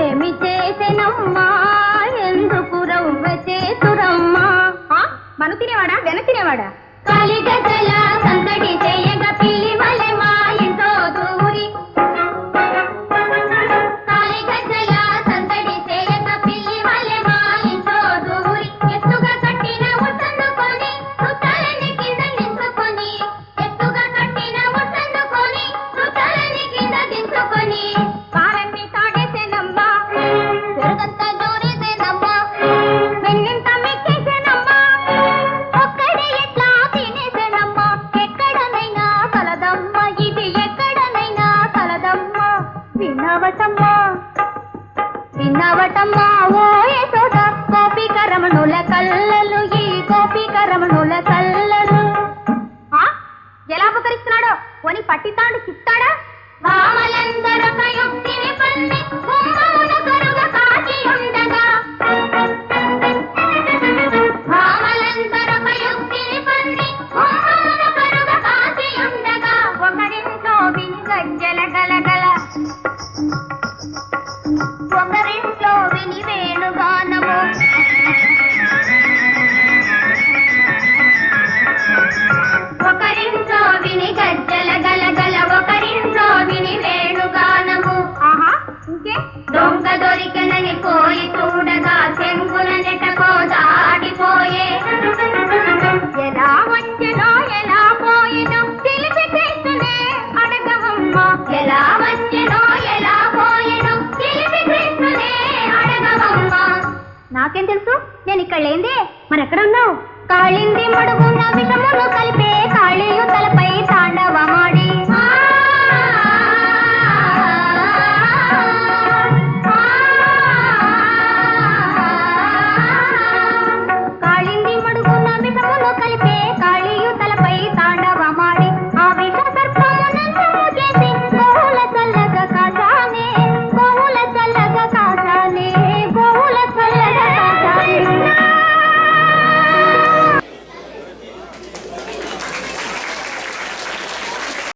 ఏమి చేసెనమ్మా ఎందుకు రవ్వ చేతురమ్మా? మను తినేవాడా వెన తినేవాడా? కలిగజల సందడి చేయగ పిల్లి వలె మా ఇంట్లో దూరి, కలిగజల సందడి చేయగ పిల్లి వలె మా ఇంట్లో దూరి, ఎత్తుగా కట్టిన ఉసందుకొని సుతాలని కింద దించుకొని, ఎత్తుగా కట్టిన ఉసందుకొని సుతాలని కింద దించుకొని, పాలన్ని తాగేసేనమ్మా పెరుగంతా జోరేసేనమ్మా, వెన్నింత మెక్కేసేనమ్మా, ఒక్కడే ఎట్లా తినేసేనమ్మా, ఎక్కడనైనా కలదమ్మ ఇది ఎక్కడనైనా కలదమ్మ. వినవటమ్మా వినవటమ్మా ఓ యశోద, గోపికరమణుల కల్లలు ఈ గోపికరమణుల కల్లలు. ఎలా ఉపకరిస్తున్నాడో పోని పట్టితాడు చిత్తాడా? భామలందరొక యుక్తిని పన్ని కుంభమున కరుగ కాచి ఉండగా, భామలందరొక యుక్తిని పన్ని కుంభమున కరుగ కాచి ఉండగా, ఒకరింట్లో విని గజ్జల గలగల, ఒకరింట్లో విని వేణుగానము, ఒకరింట్లో విని గజ్జల గలగల, ఒకరింట్లో విని వేణుగానము. ఆహా ఇంకే దొంగ దొరికనని పోయి చూడగా చెంగుల నెటకో దాటిపోయే, ఎలా వచ్చెనో ఎలా పోయినో తెలిపి కృష్ణునే అడగవమ్మా, ఎలా వచ్చెనో ఎలా పోయినో తెలిపి కృష్ణునే అడగవమ్మా. నాకేం తెలుసు, నేను ఇక్కడ లేందే. మరి ఎక్కడ ఉన్నావు? కాళింది మడుగున్న విషమును కలిపే కాళీయు తలపే